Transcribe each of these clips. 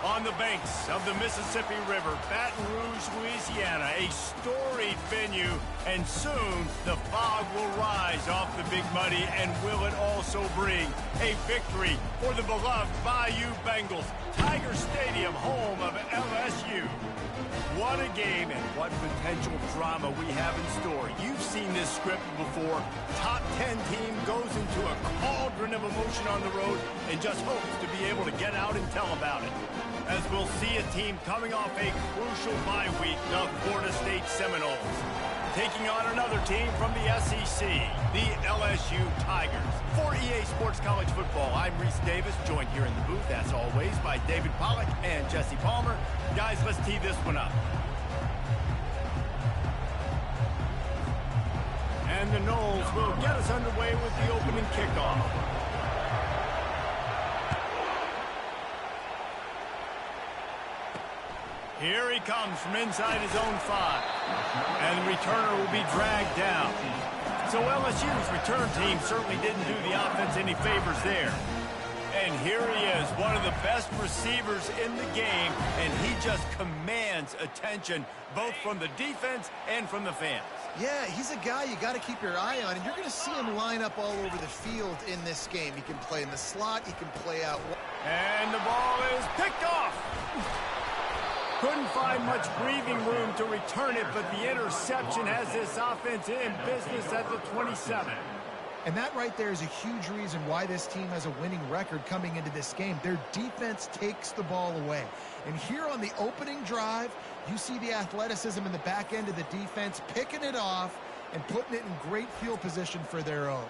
On the banks of the Mississippi River, Baton Rouge, Louisiana, a storied venue, and soon the fog will rise off the Big Muddy, and will it also bring a victory for the beloved Bayou Bengals. Tiger Stadium, home of LSU. What a game and what potential drama we have in store. You've seen this script before. Top 10 team goes into a cauldron of emotion on the road and just hopes to be able to get out and tell about it. As we'll see a team coming off a crucial bye week, the Florida State Seminoles, taking on another team from the SEC, the LSU Tigers. For EA Sports College Football, I'm Reese Davis, joined here in the booth, as always, by David Pollack and Jesse Palmer. Guys, let's tee this one up. And the Noles will get us underway with the opening kickoff. Here he comes from inside his own 5. And the returner will be dragged down. So LSU's return team certainly didn't do the offense any favors there. And here he is, one of the best receivers in the game, and he just commands attention both from the defense and from the fans. Yeah, he's a guy you got to keep your eye on, and you're going to see him line up all over the field in this game. He can play in the slot, he can play out. And the ball is picked off. Couldn't find much breathing room to return it, but the interception has this offense in business at the 27. And that right there is a huge reason why this team has a winning record coming into this game. Their defense takes the ball away. And here on the opening drive, you see the athleticism in the back end of the defense, picking it off and putting it in great field position for their own.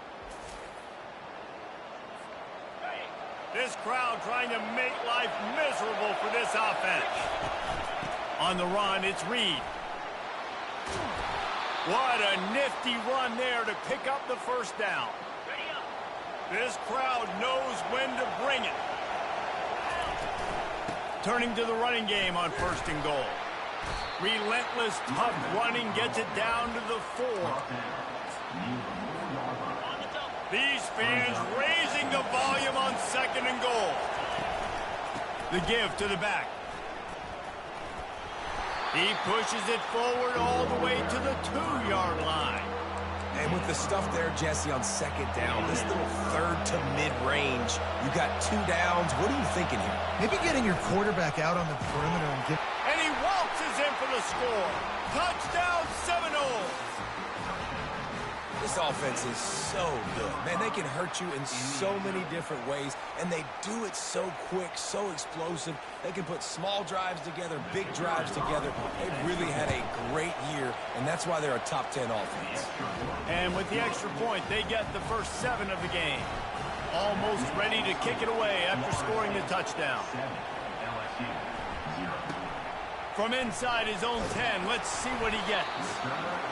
This crowd trying to make life miserable for this offense. On the run, it's Reed. What a nifty run there to pick up the first down. This crowd knows when to bring it. Turning to the running game on 1st and goal. Relentless, tough running gets it down to the 4. These fans raising the volume on 2nd and goal. The give to the back. He pushes it forward all the way to the 2-yard line. And with the stuff there, Jesse, on 2nd down, this little 3rd to mid-range, you got 2 downs. What are you thinking here? Maybe getting your quarterback out on the perimeter and get... And he waltzes in for the score. Touchdown, Seminoles. This offense is so good. Man, they can hurt you in so many different ways, and they do it so quick, so explosive. They can put small drives together, big drives together. They've really had a great year, and that's why they're a top 10 offense. And with the extra point, they get the first 7 of the game. Almost ready to kick it away after scoring the touchdown. From inside his own 10, let's see what he gets.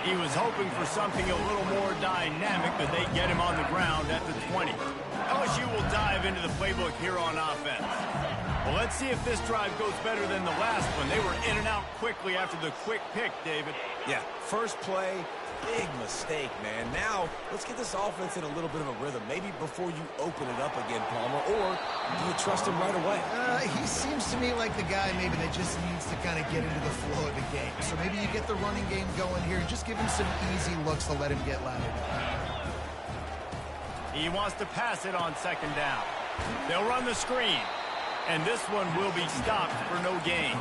He was hoping for something a little more dynamic, but they get him on the ground at the 20. LSU will dive into the playbook here on offense. Well, let's see if this drive goes better than the last one. They were in and out quickly after the quick pick, David. Yeah, first play, big mistake, man. Now, let's get this offense in a little bit of a rhythm. Maybe before you open it up again, Palmer, or do you trust him right away? He seems to me like the guy maybe that just needs to kind of get into the flow of the game. So maybe you get the running game going here and just give him some easy looks to let him get louder. He wants to pass it on 2nd down. They'll run the screen, and this one will be stopped for no gain.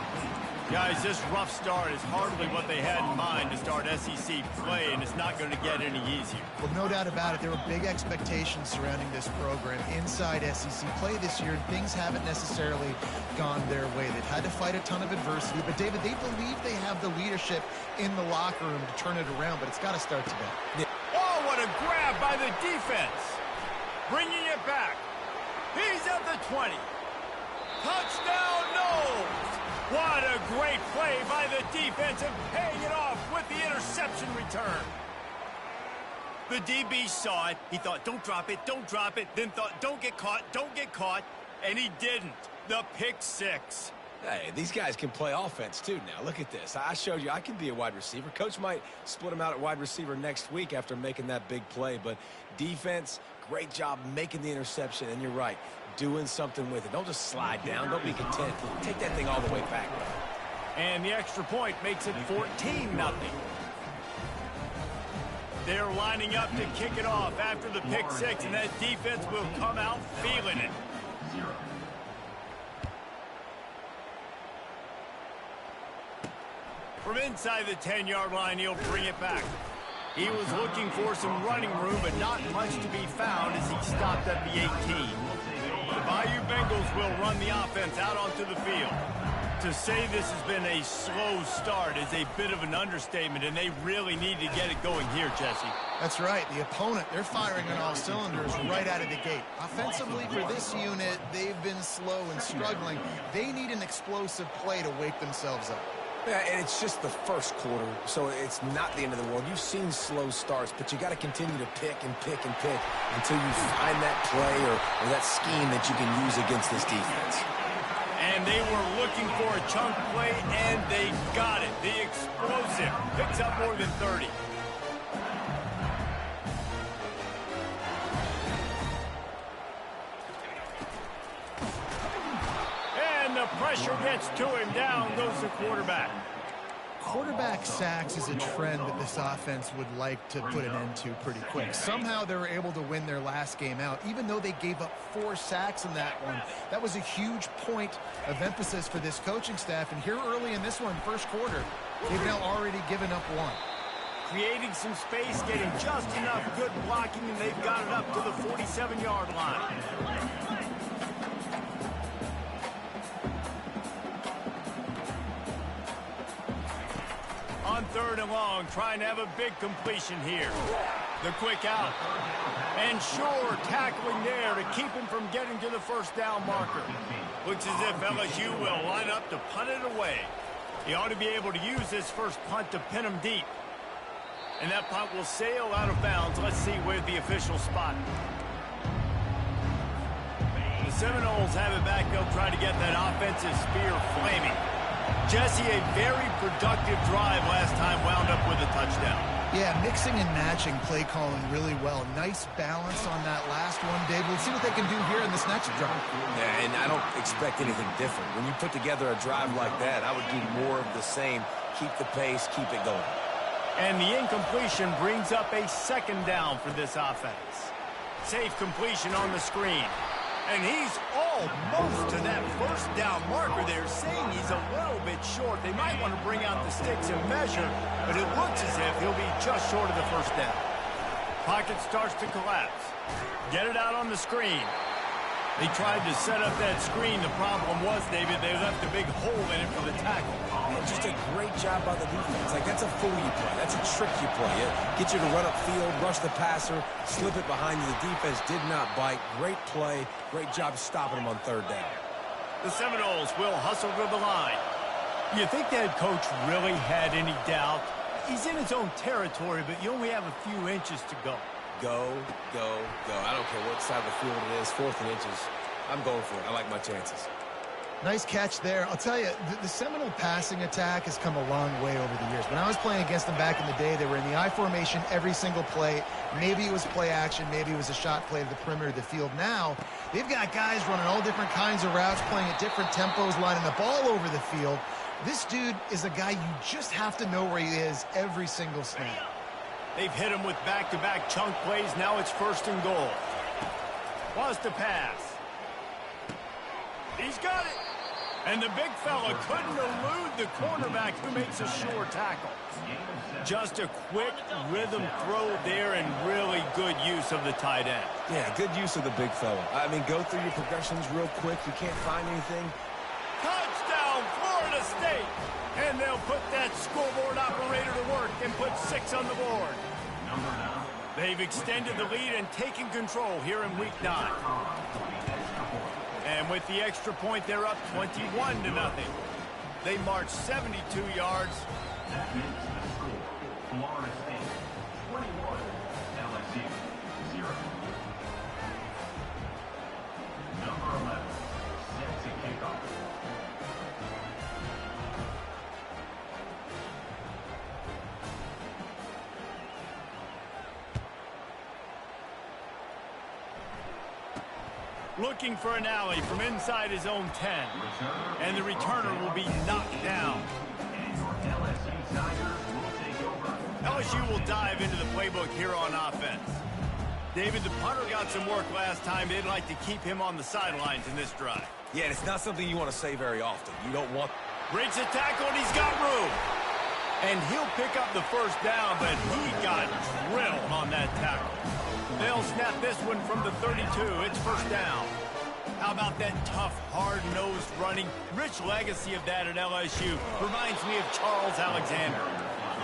Guys, this rough start is hardly what they had in mind to start SEC play, and it's not going to get any easier. Well, no doubt about it. There were big expectations surrounding this program inside SEC play this year, and things haven't necessarily gone their way. They've had to fight a ton of adversity, but, David, they believe they have the leadership in the locker room to turn it around, but it's got to start today. Yeah. Oh, what a grab by the defense. Bringing it back. He's at the 20. Touchdown, Noles. What a great play by the defense and paying it off with the interception return. The DB saw it. He thought, don't drop it, then thought, don't get caught, and he didn't. The pick 6. Hey, these guys can play offense, too, now. Look at this. I showed you I can be a wide receiver. Coach might split him out at wide receiver next week after making that big play, but defense, great job making the interception, and you're right. doing something with it. Don't just slide down. Don't be content. Take that thing all the way back. And the extra point makes it 14-0. They're lining up to kick it off after the pick six, and that defense will come out feeling it. From inside the 10-yard line, he'll bring it back. He was looking for some running room, but not much to be found as he stopped at the 18. The Bayou Bengals will run the offense out onto the field. To say this has been a slow start is a bit of an understatement, and they really need to get it going here, Jesse. That's right. The opponent, they're firing on all cylinders right out of the gate. Offensively, for this unit, they've been slow and struggling. They need an explosive play to wake themselves up. Yeah, and it's just the first quarter, so it's not the end of the world. You've seen slow starts, but you got to continue to pick and pick and pick until you find that play or that scheme that you can use against this defense. And they were looking for a chunk play, and they got it. The explosive picks up more than 30. And the pressure gets to him. Down goes the quarterback. Quarterback sacks is a trend that this offense would like to put an end to pretty quick. Somehow they were able to win their last game out, even though they gave up 4 sacks in that one. That was a huge point of emphasis for this coaching staff. And here early in this one, first quarter, they've now already given up 1. Creating some space, getting just enough good blocking, and they've got it up to the 47-yard line. On 3rd and long, trying to have a big completion here. The quick out. And Shore tackling there to keep him from getting to the first down marker. Looks as if LSU will line up to punt it away. He ought to be able to use this first punt to pin him deep. And that punt will sail out of bounds. Let's see where the official spot. The Seminoles have it back. They'll try to get that offensive spear flaming. Jesse, a very productive drive last time, wound up with a touchdown. Yeah, mixing and matching play calling really well. Nice balance on that last one, Dave. We'll see what they can do here in this next drive. Yeah, and I don't expect anything different. When you put together a drive like that, I would do more of the same. Keep the pace, keep it going. And the incompletion brings up a 2nd down for this offense. Safe completion on the screen. And he's almost to that first down marker there, saying he's a little bit short. They might want to bring out the sticks and measure, but it looks as if he'll be just short of the first down. Pocket starts to collapse. Get it out on the screen. They tried to set up that screen. The problem was, David, they left a big hole in it for the tackle. Just a great job by the defense. Like, that's a fool you play. That's a trick you play. Get you to run upfield, rush the passer, slip it behind you. The defense did not bite. Great play. Great job stopping them on 3rd down. The Seminoles will hustle to the line. You think that coach really had any doubt? He's in his own territory, but you only have a few inches to go. Go, go, go. I don't care what side of the field it is, 4th and inches. I'm going for it. I like my chances. Nice catch there. I'll tell you, the Seminole passing attack has come a long way over the years. When I was playing against them back in the day, they were in the I formation every single play. Maybe it was play action. Maybe it was a shot play to the perimeter of the field. Now, they've got guys running all different kinds of routes, playing at different tempos, lining the ball over the field. This dude is a guy you just have to know where he is every single snap. They've hit him with back-to-back chunk plays. Now it's 1st and goal. Was to pass. He's got it. And the big fella couldn't elude the cornerback who makes a sure tackle. Just a quick rhythm throw there and really good use of the tight end. Yeah, good use of the big fella. I mean, go through your progressions real quick. You can't find anything. Touchdown, Florida State. And they'll put that scoreboard operator to work and put 6 on the board. They've extended the lead and taken control here in week 9. And with the extra point, they're up 21-0. They march 72 yards. Florida State 21, LSU 0. Number 11, set to kick off. Looking for an alley from inside his own 10. And the returner will be knocked down. LSU will dive into the playbook here on offense. David, the punter got some work last time. They'd like to keep him on the sidelines in this drive. Yeah, it's not something you want to say very often. You don't want... Breaks a tackle, and he's got room. And he'll pick up the first down, but he got drilled on that tackle. They'll snap this one from the 32. It's first down. How about that tough, hard-nosed running? Rich legacy of that at LSU. Reminds me of Charles Alexander.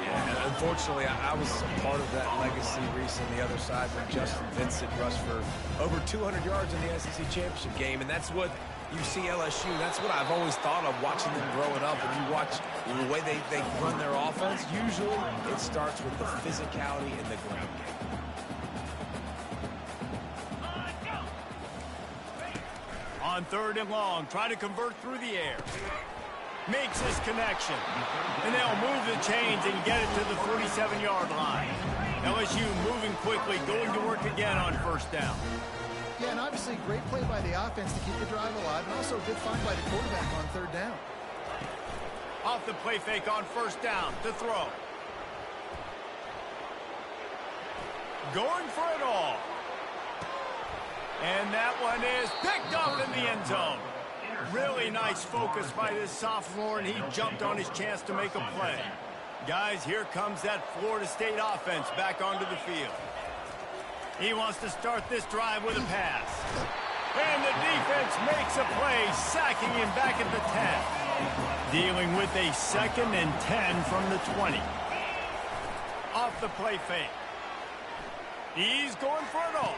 Yeah, unfortunately, I was a part of that legacy recently. The other side when Justin Vincent rushed for over 200 yards in the SEC Championship game, and that's what you see LSU. That's what I've always thought of watching them growing up. If you watch the way they run their offense, usually it starts with the physicality in the ground game. On 3rd and long, try to convert through the air. Makes his connection. And they'll move the chains and get it to the 47-yard line. LSU moving quickly, going to work again on first down. Yeah, and obviously great play by the offense to keep the drive alive, and also a good find by the quarterback on 3rd down. Off the play fake on first down to throw. Going for it all. And that one is picked up in the end zone. Really nice focus by this sophomore, and he jumped on his chance to make a play. Guys, here comes that Florida State offense back onto the field. He wants to start this drive with a pass. And the defense makes a play, sacking him back at the 10. Dealing with a 2nd and 10 from the 20. Off the play fake. He's going for it all.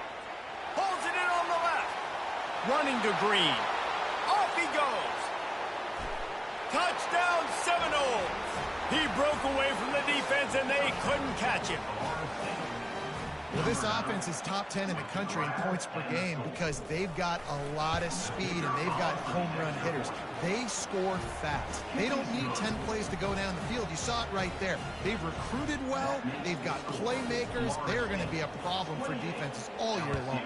Holds it in on the left. Running to Green. Off he goes. Touchdown Seminoles. He broke away from the defense and they couldn't catch him. Well, this offense is top 10 in the country in points per game because they've got a lot of speed and they've got home run hitters. They score fast. They don't need 10 plays to go down the field. You saw it right there. They've recruited well. They've got playmakers. They're going to be a problem for defenses all year long.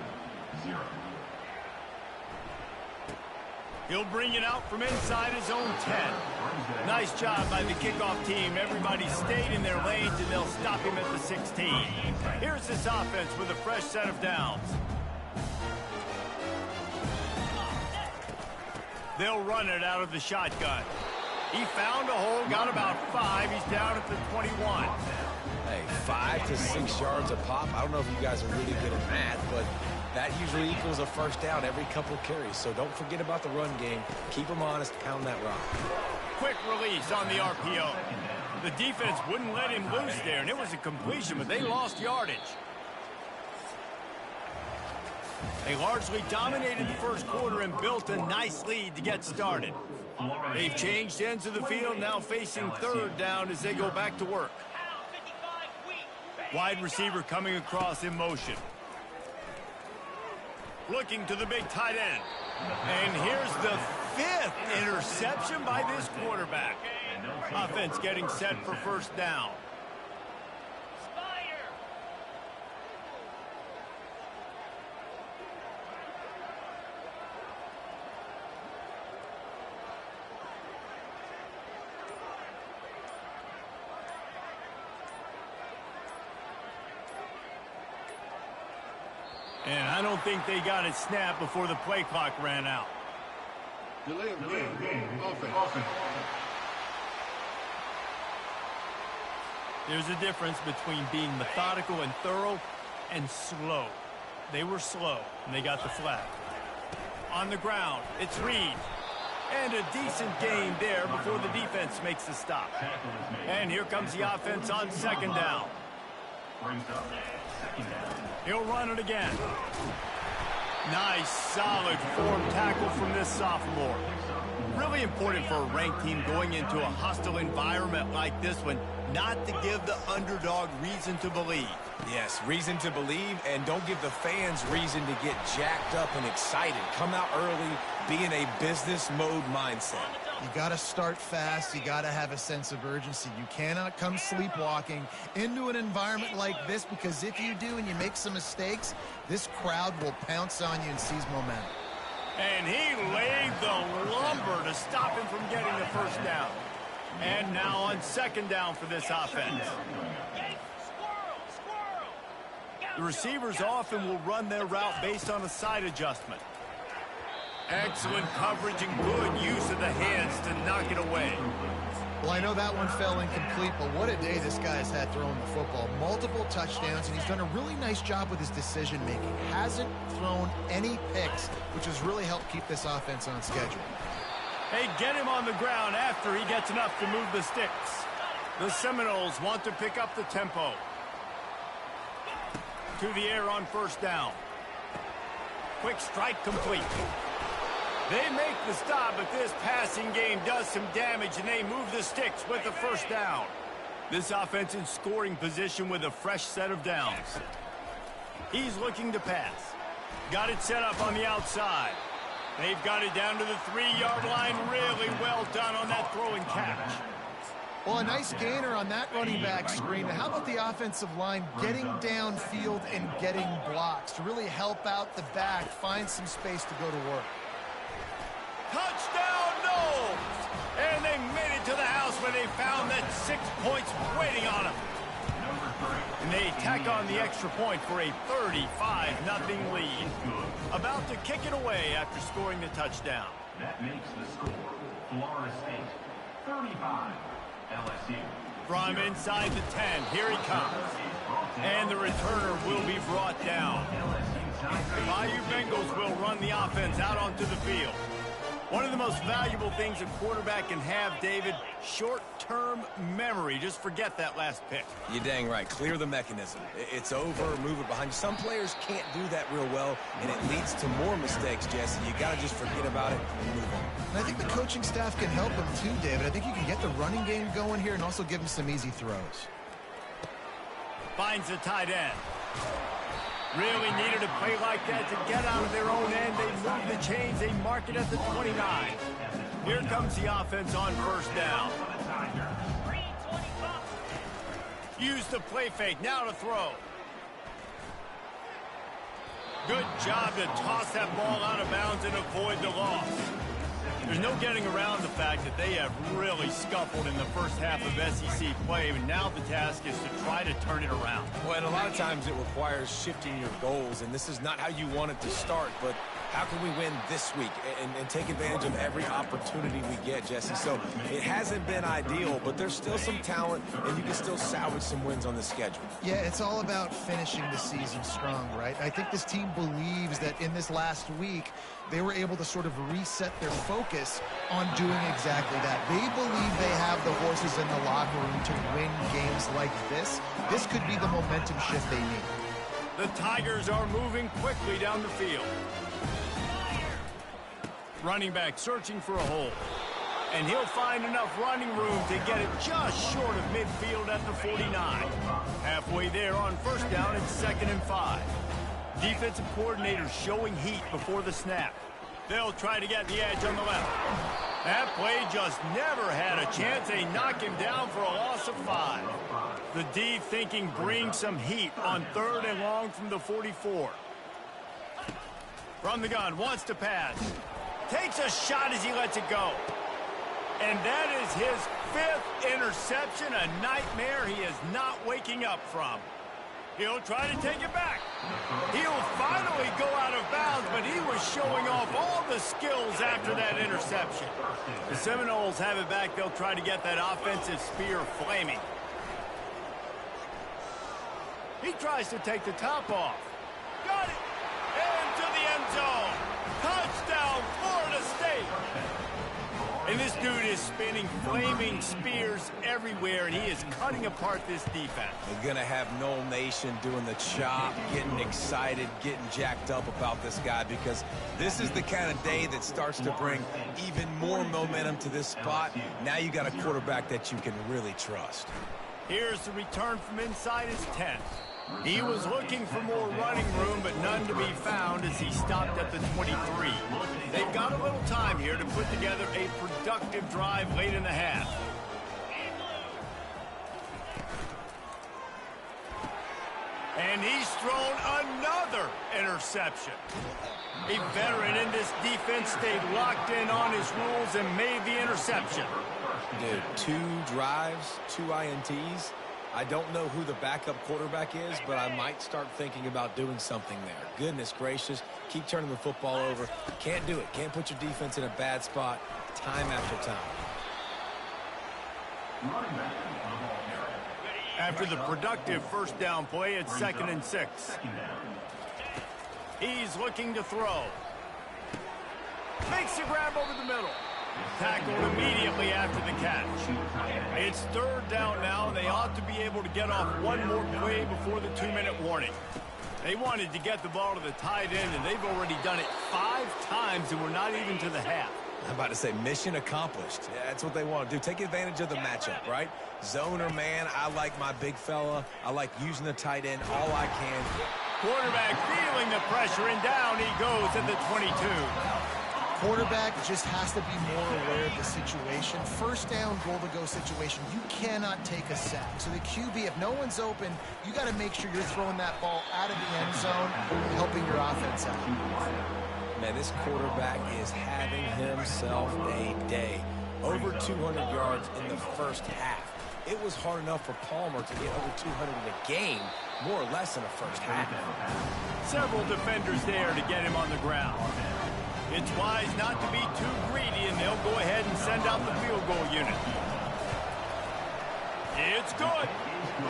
He'll bring it out from inside his own 10. Nice job by the kickoff team. Everybody stayed in their lanes, and they'll stop him at the 16. Here's this offense with a fresh set of downs. They'll run it out of the shotgun. He found a hole, got about 5. He's down at the 21. Hey, 5 to 6 yards a pop. I don't know if you guys are really good at math, but that usually equals a first down every couple carries. So don't forget about the run game. Keep them honest. Pound that rock. Quick release on the RPO. The defense wouldn't let him loose there, and it was a completion, but they lost yardage. They largely dominated the first quarter and built a nice lead to get started. They've changed ends of the field, now facing 3rd down as they go back to work. Wide receiver coming across in motion. Looking to the big tight end. And here's the 5th interception by this quarterback. Offense getting set for first down. And I don't think they got it snapped before the play clock ran out. Delay of game. Offense. There's a difference between being methodical and thorough and slow. They were slow, and they got the flag. On the ground, it's Reed. And a decent game there before the defense makes the stop. And here comes the offense on 2nd down. He'll run it again. Nice, solid form tackle from this sophomore. Really important for a ranked team going into a hostile environment like this one, not to give the underdog reason to believe. Yes, reason to believe, and don't give the fans reason to get jacked up and excited. Come out early, be in a business mode mindset. You got to start fast. You got to have a sense of urgency. You cannot come sleepwalking into an environment like this, because if you do and you make some mistakes, this crowd will pounce on you and seize momentum. And he laid the lumber to stop him from getting the first down. And now on second down for this offense. The receivers often will run their route based on a side adjustment. Excellent coverage and good use of the hands to knock it away. Well, I know that one fell incomplete, but what a day this guy has had throwing the football. Multiple touchdowns, and he's done a really nice job with his decision-making. Hasn't thrown any picks, which has really helped keep this offense on schedule. Hey, get him on the ground after he gets enough to move the sticks. The Seminoles want to pick up the tempo. To the air on first down. Quick strike complete. They make the stop, but this passing game does some damage, and they move the sticks with the first down. This offense in scoring position with a fresh set of downs. He's looking to pass. Got it set up on the outside. They've got it down to the 3-yard line. Really well done on that throw and catch. Well, a nice gainer on that running back screen. How about the offensive line getting downfield and getting blocks to really help out the back, find some space to go to work? Touchdown, no! And they made it to the house when they found that 6 points waiting on them. And they tack on the extra point for a 35-0 lead. About to kick it away after scoring the touchdown. That makes the score Florida State 35, LSU. From inside the 10, here he comes. And the returner will be brought down. The Bayou Bengals will run the offense out onto the field. One of the most valuable things a quarterback can have, David, short-term memory. Just forget that last pick. You're dang right. Clear the mechanism. It's over, move it behind you. Some players can't do that real well, and it leads to more mistakes, Jesse. You got to just forget about it and move on. And I think the coaching staff can help him too, David. I think you can get the running game going here and also give him some easy throws. Finds the tight end. Really needed a play like that to get out of their own end. They move the chains. They mark it at the 29. Here comes the offense on first down. Use the play fake. Now to throw. Good job to toss that ball out of bounds and avoid the loss. There's no getting around the fact that they have really scuffled in the first half of SEC play, and now the task is to try to turn it around. Well, and a lot of times it requires shifting your goals, and this is not how you want it to start, but how can we win this week and take advantage of every opportunity we get, Jesse? So it hasn't been ideal, but there's still some talent, and you can still salvage some wins on the schedule. Yeah, it's all about finishing the season strong, right? I think this team believes that in this last week, they were able to sort of reset their focus on doing exactly that. They believe they have the horses in the locker room to win games like this. This could be the momentum shift they need. The Tigers are moving quickly down the field. Running back searching for a hole. And he'll find enough running room to get it just short of midfield at the 49. Halfway there on first down, it's 2nd and 5. Defensive coordinator showing heat before the snap. They'll try to get the edge on the left. That play just never had a chance. They knock him down for a loss of 5. The D thinking bring some heat on 3rd and long from the 44. From the gun, wants to pass. Takes a shot as he lets it go. And that is his 5th interception, a nightmare he is not waking up from. He'll try to take it back. He'll finally go out of bounds, but he was showing off all the skills after that interception. The Seminoles have it back. They'll try to get that offensive spear flaming. He tries to take the top off. Got it! Into the end zone. Touchdown, Florida State. And this dude is spinning flaming spears everywhere, and he is cutting apart this defense. They're going to have Noel Nation doing the chop, getting excited, getting jacked up about this guy, because this is the kind of day that starts to bring even more momentum to this spot. Now you got a quarterback that you can really trust. Here's the return from inside his 10. He was looking for more running room, but none to be found as he stopped at the 23. They've got a little time here to put together a productive drive late in the half. And he's thrown another interception. A veteran in this defense stayed locked in on his rules and made the interception. Dude, 2 drives, 2 INTs. I don't know who the backup quarterback is, but I might start thinking about doing something there. Goodness gracious, keep turning the football over. Can't do it. Can't put your defense in a bad spot time after time. After the productive first down play, it's 2nd and 6. He's looking to throw. Makes a grab over the middle. Tackled immediately after the catch. It's 3rd down now. They ought to be able to get off one more play before the 2-minute warning. They wanted to get the ball to the tight end, and they've already done it 5 times, and we're not even to the half. I'm about to say mission accomplished. Yeah, that's what they want to do. Take advantage of the matchup, right? Zone or man, I like my big fella. I like using the tight end all I can. Quarterback feeling the pressure, and down he goes at the 22. Quarterback just has to be more aware of the situation. First down, goal-to-go situation. You cannot take a sack. So the QB, if no one's open, you got to make sure you're throwing that ball out of the end zone and helping your offense out. Man, this quarterback is having himself a day. Over 200 yards in the first half. It was hard enough for Palmer to get over 200 in a game, more or less in the first half. Several defenders there to get him on the ground. It's wise not to be too greedy, and they'll go ahead and send out the field goal unit. It's good.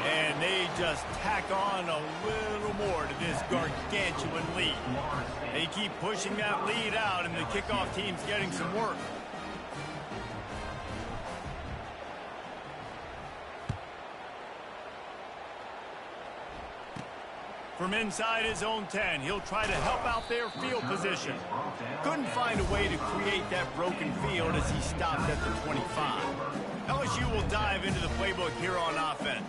And they just tack on a little more to this gargantuan lead. They keep pushing that lead out, and the kickoff team's getting some work. From inside his own 10, he'll try to help out their field position. Couldn't find a way to create that broken field as he stopped at the 25. LSU will dive into the playbook here on offense.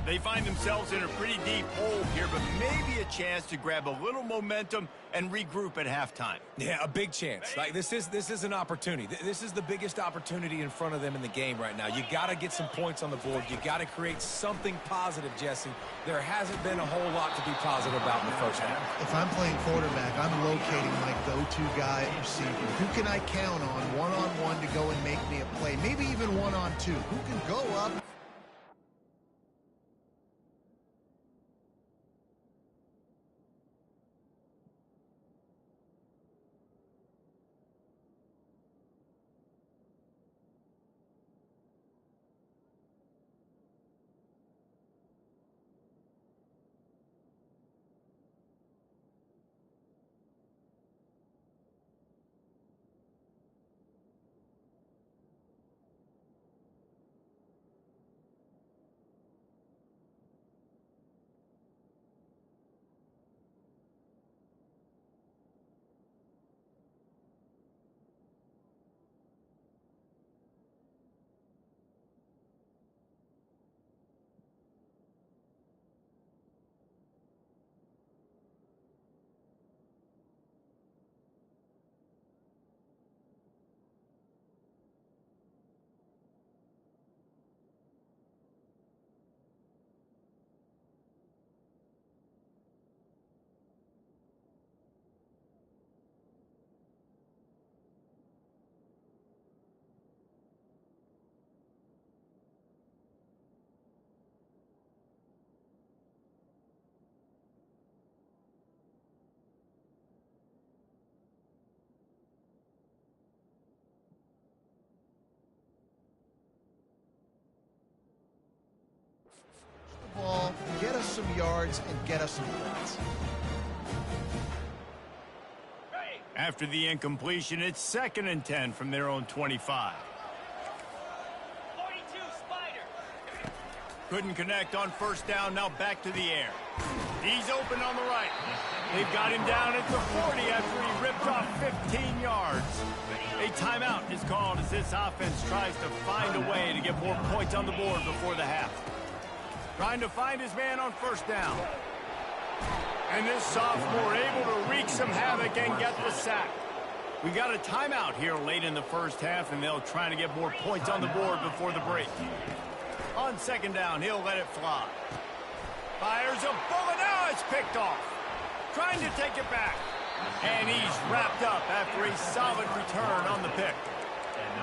They find themselves in a pretty deep hole here, but maybe a chance to grab a little momentum and regroup at halftime. Yeah, a big chance. Like this is an opportunity. This is the biggest opportunity in front of them in the game right now. You got to get some points on the board. You got to create something positive, Jesse. There hasn't been a whole lot to be positive about in the first half. If I'm playing quarterback, I'm locating my go-to guy at receiver. Who can I count on one-on-one to go and make me a play? Maybe even one-on-two. Who can go up? Ball, get us some yards, and get us some points. After the incompletion, it's 2nd and 10 from their own 25. 42, Spider. Couldn't connect on first down, now back to the air. He's open on the right. They've got him down at the 40 after he ripped off 15 yards. A timeout is called as this offense tries to find a way to get more points on the board before the half. Trying to find his man on first down. And this sophomore able to wreak some havoc and get the sack. We got a timeout here late in the first half, and they'll try to get more points on the board before the break. On 2nd down, he'll let it fly. Fires a bullet. Now it's picked off. Trying to take it back. And he's wrapped up after a solid return on the pick.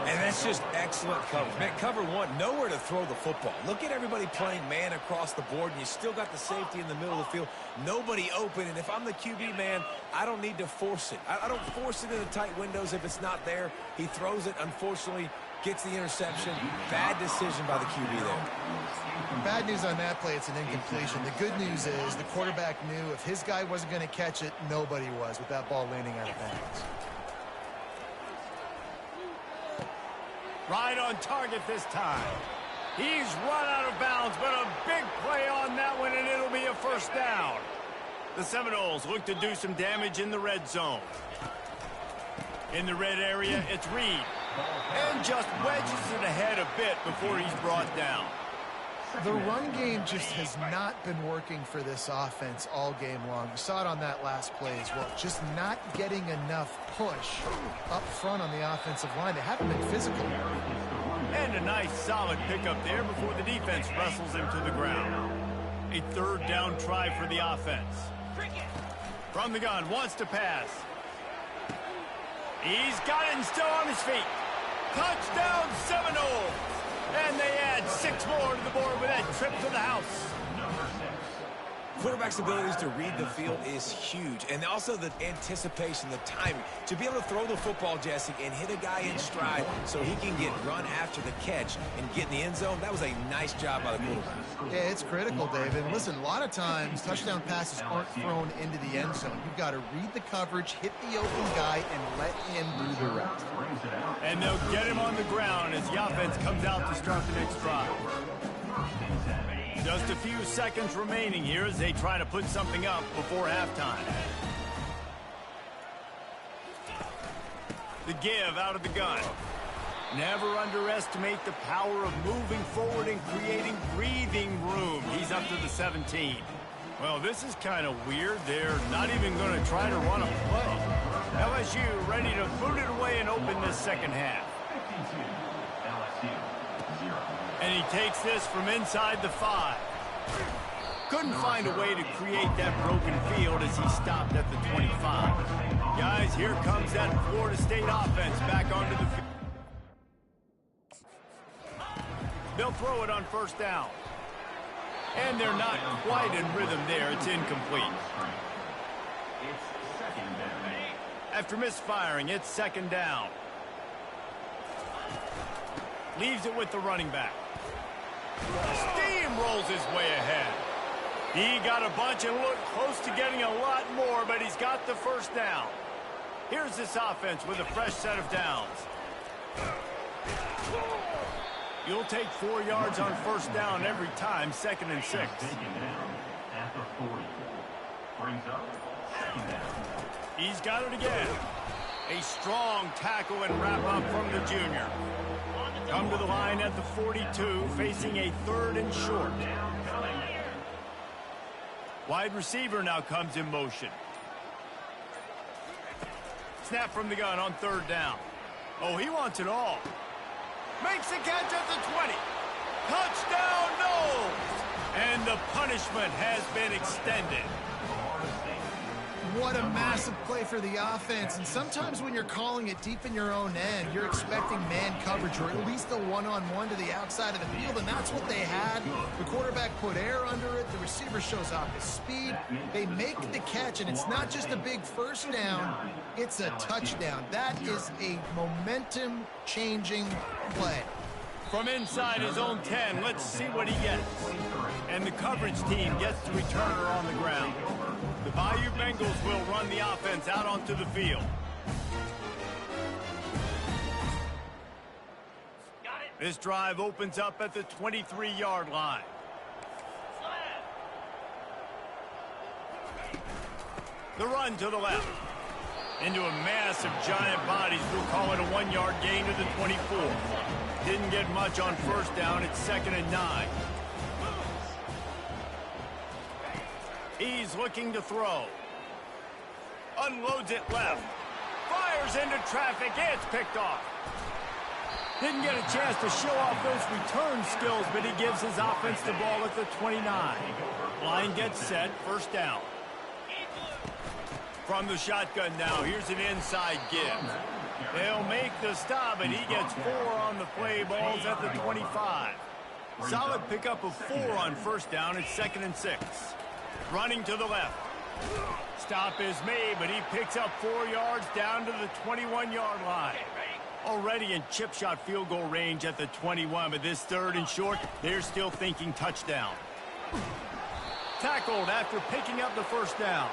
And that's just excellent coverage. Man, cover one, nowhere to throw the football. Look at everybody playing man across the board, and you still got the safety in the middle of the field. Nobody open, and if I'm the QB, man, I don't need to force it. I don't force it into tight windows if it's not there. He throws it, unfortunately, gets the interception. Bad decision by the QB there. Bad news on that play, it's an incompletion. The good news is the quarterback knew if his guy wasn't going to catch it, nobody was with that ball landing out of bounds. Right on target this time. He's run out of bounds, but a big play on that one, and it'll be a first down. The Seminoles look to do some damage in the red zone. In the red area, it's Reed. And just wedges it ahead a bit before he's brought down. The run game just has not been working for this offense all game long. You saw it on that last play as well. Just not getting enough push up front on the offensive line. They haven't been physical. And a nice solid pickup there before the defense wrestles him to the ground. A third down try for the offense. From the gun, wants to pass. He's got it and still on his feet. Touchdown Seminoles! And they add 6 more to the board with that trip to the house. Quarterback's abilities to read the field is huge. And also the anticipation, the timing. To be able to throw the football, Jesse, and hit a guy in stride so he can get run after the catch and get in the end zone, that was a nice job by the quarterback. Yeah, it's critical, David. Listen, a lot of times touchdown passes aren't thrown into the end zone. You've got to read the coverage, hit the open guy, and let him do the rest. And they'll get him on the ground as the offense comes out to start the next drive. Just a few seconds remaining here as they try to put something up before halftime. The give out of the gun. Never underestimate the power of moving forward and creating breathing room. He's up to the 17. Well, this is kind of weird. They're not even going to try to run a play. LSU ready to boot it away and open this second half. And he takes this from inside the 5. Couldn't find a way to create that broken field as he stopped at the 25. Guys, here comes that Florida State offense back onto the field. They'll throw it on first down. And they're not quite in rhythm there. It's incomplete. After misfiring, it's second down. Leaves it with the running back. Steamrolls his way ahead. He got a bunch and looked close to getting a lot more, but he's got the first down. Here's this offense with a fresh set of downs. You'll take 4 yards on first down every time, 2nd and 6. He's got it again. A strong tackle and wrap up from the junior. Come to the line at the 42, facing a 3rd and short. Wide receiver now comes in motion. Snap from the gun on 3rd down. Oh, he wants it all. Makes the catch at the 20. Touchdown, Noles! And the punishment has been extended. What a massive play for the offense. And sometimes when you're calling it deep in your own end, you're expecting man coverage or at least a one-on-one to the outside of the field, and that's what they had. The quarterback put air under it. The receiver shows off his speed. They make the catch, and it's not just a big first down. It's a touchdown. That is a momentum-changing play. From inside his own 10, let's see what he gets. And the coverage team gets the returner on the ground. The Bayou Bengals will run the offense out onto the field. This drive opens up at the 23-yard line. The run to the left. Into a mass of giant bodies. We'll call it a 1-yard gain to the 24. Didn't get much on first down. It's 2nd and 9. He's looking to throw. Unloads it left. Fires into traffic. It's picked off. Didn't get a chance to show off those return skills, but he gives his offense the ball at the 29. Line gets set. First down. From the shotgun now, here's an inside give. They'll make the stop, and he gets 4 on the play. Balls at the 25. Solid pickup of 4 on first down. It's 2nd and 6. Running to the left. Stop is made, but he picks up 4 yards down to the 21-yard line. Already in chip shot field goal range at the 21, but this 3rd and short, they're still thinking touchdown. Tackled after picking up the first down.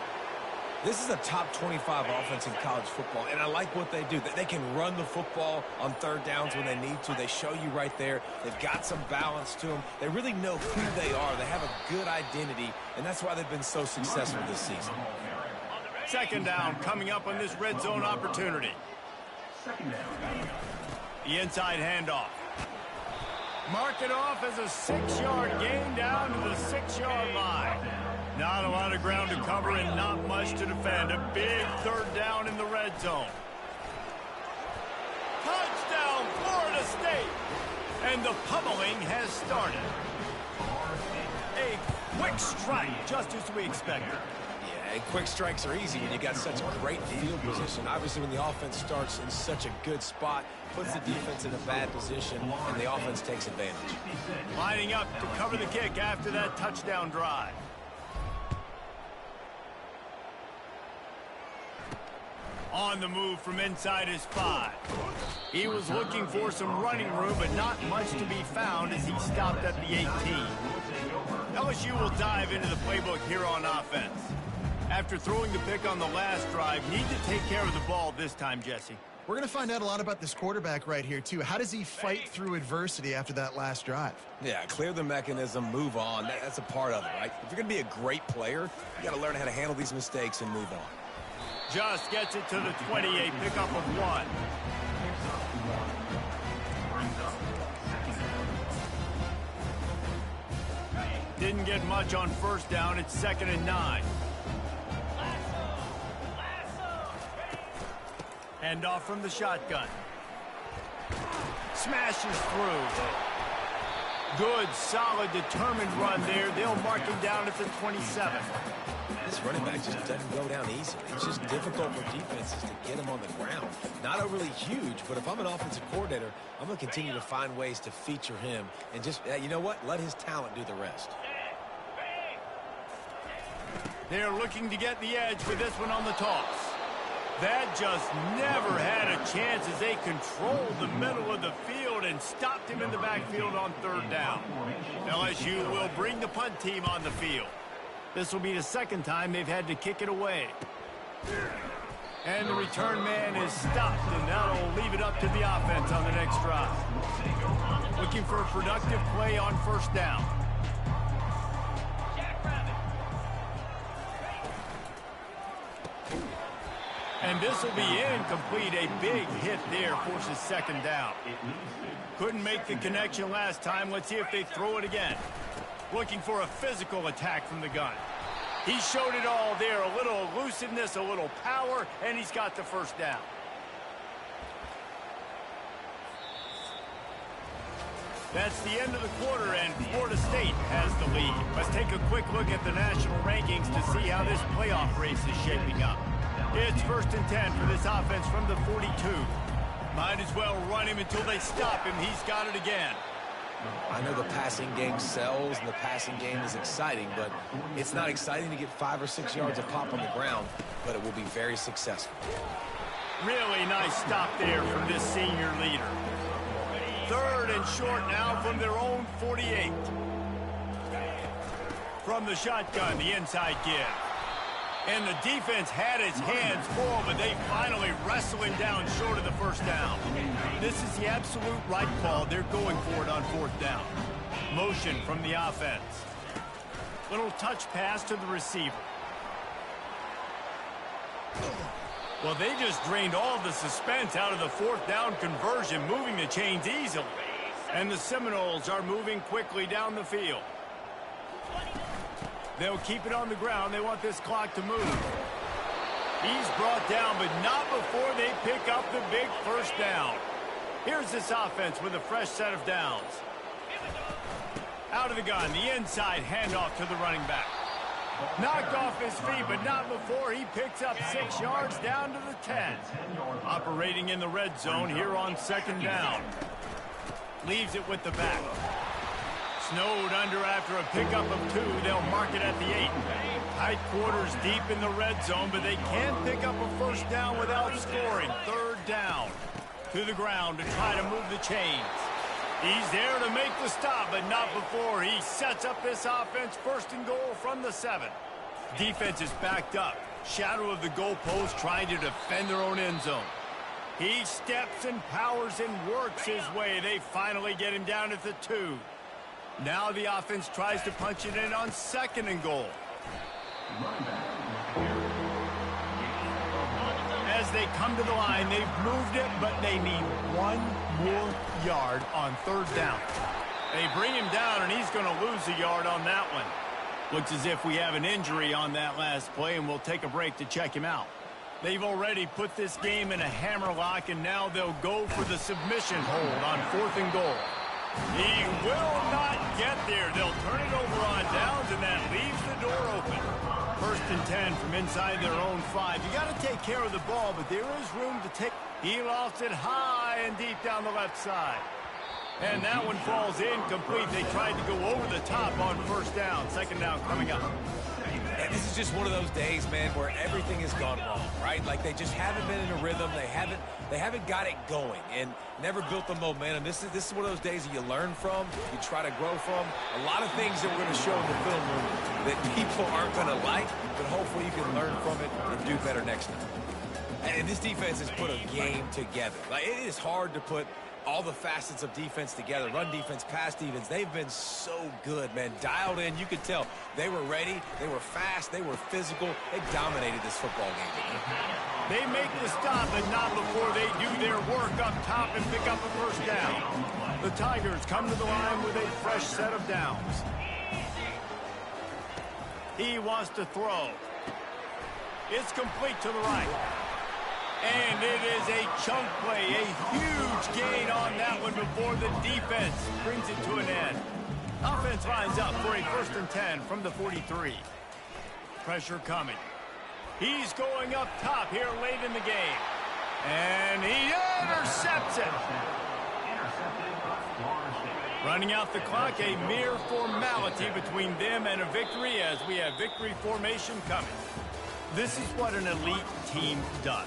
This is a top 25 offense in college football, and I like what they do. They can run the football on 3rd downs when they need to. They show you right there. They've got some balance to them. They really know who they are. They have a good identity, and that's why they've been so successful this season. 2nd down coming up on this red zone opportunity. The inside handoff. Mark it off as a 6-yard gain down to the 6-yard line. Not a lot of ground to cover and not much to defend. A big 3rd down in the red zone. Touchdown, Florida State! And the pummeling has started. A quick strike, just as we expected. Yeah, quick strikes are easy when you got such a great field position. Obviously, when the offense starts in such a good spot, puts the defense in a bad position, and the offense takes advantage. Lining up to cover the kick after that touchdown drive. On the move from inside his 5. He was looking for some running room, but not much to be found as he stopped at the 18. LSU will dive into the playbook here on offense. After throwing the pick on the last drive, need to take care of the ball this time, Jesse. We're going to find out a lot about this quarterback right here, too. How does he fight through adversity after that last drive? Yeah, clear the mechanism, move on. That's a part of it, right? If you're going to be a great player, you got to learn how to handle these mistakes and move on. Just gets it to the 28, pickup of 1. Didn't get much on first down. It's 2nd and 9. Handoff from the shotgun. Smashes through. Good, solid, determined run there. They'll mark him down at the 27. This running back just doesn't go down easily. It's just difficult for defenses to get him on the ground. Not overly huge, but if I'm an offensive coordinator, I'm going to continue to find ways to feature him and just, you know what, let his talent do the rest. They're looking to get the edge with this one on the toss. That just never had a chance as they controlled the middle of the field and stopped him in the backfield on 3rd down. LSU will bring the punt team on the field. This will be the 2nd time they've had to kick it away. And the return man is stopped, and that'll leave it up to the offense on the next drive. Looking for a productive play on first down. And this will be incomplete. A big hit there forces 2nd down. Couldn't make the connection last time. Let's see if they throw it again. Looking for a physical attack from the gun. He showed it all there. A little elusiveness, a little power, and he's got the first down. That's the end of the quarter, and Florida State has the lead. Let's take a quick look at the national rankings to see how this playoff race is shaping up. It's 1st and 10 for this offense from the 42. Might as well run him until they stop him. He's got it again. I know the passing game sells and the passing game is exciting, but it's not exciting to get 5 or 6 yards of pop on the ground, but it will be very successful. Really nice stop there from this senior leader. 3rd and short now from their own 48. From the shotgun, the inside give. And the defense had his hands full, but they finally wrestle him down short of the first down. This is the absolute right call. They're going for it on 4th down. Motion from the offense. Little touch pass to the receiver. Well, they just drained all the suspense out of the 4th down conversion, moving the chains easily. And the Seminoles are moving quickly down the field. They'll keep it on the ground. They want this clock to move. He's brought down, but not before they pick up the big first down. Here's this offense with a fresh set of downs. Out of the gun, the inside handoff to the running back. Knocked off his feet, but not before he picks up 6 yards down to the 10. Operating in the red zone here on 2nd down. Leaves it with the back. Snowed under after a pickup of 2. They'll mark it at the 8. Tight quarters deep in the red zone, but they can't pick up a first down without scoring. 3rd down. To the ground to try to move the chains. He's there to make the stop, but not before he sets up this offense 1st and goal from the 7. Defense is backed up. Shadow of the goalpost trying to defend their own end zone. He steps and powers and works his way. They finally get him down at the 2. Now the offense tries to punch it in on 2nd and goal. As they come to the line, they've moved it, but they need 1 more yard on 3rd down. They bring him down, and he's going to lose a yard on that one. Looks as if we have an injury on that last play, and we'll take a break to check him out. They've already put this game in a hammerlock, and now they'll go for the submission hold on 4th and goal. He will not get there. They'll turn it over on downs, and that leaves the door open. 1st and 10 from inside their own 5. You got to take care of the ball, but there is room to take. He lost it high and deep down the left side. And that one falls incomplete. They tried to go over the top on 1st down. 2nd down coming up. And this is just one of those days, man, where everything has gone wrong, right? Like they just haven't been in a rhythm. They haven't got it going and never built the momentum. This is one of those days that you learn from, you try to grow from. A lot of things that we're going to show in the film room that people aren't going to like, but hopefully you can learn from it and do better next time. And this defense has put a game together. Like it is hard to put all the facets of defense together. Run defense, pass defense. They've been so good, man. Dialed in. You could tell they were ready. They were fast. They were physical. They dominated this football game. They make the stop, but not before they do their work up top and pick up a 1st down. The Tigers come to the line with a fresh set of downs. He wants to throw. It's complete to the right. And it is a chunk play, a huge gain on that one before the defense brings it to an end. Offense lines up for a 1st and 10 from the 43. Pressure coming. He's going up top here late in the game. And he intercepts it. Running out the clock, a mere formality between them and a victory as we have victory formation coming. This is what an elite team does.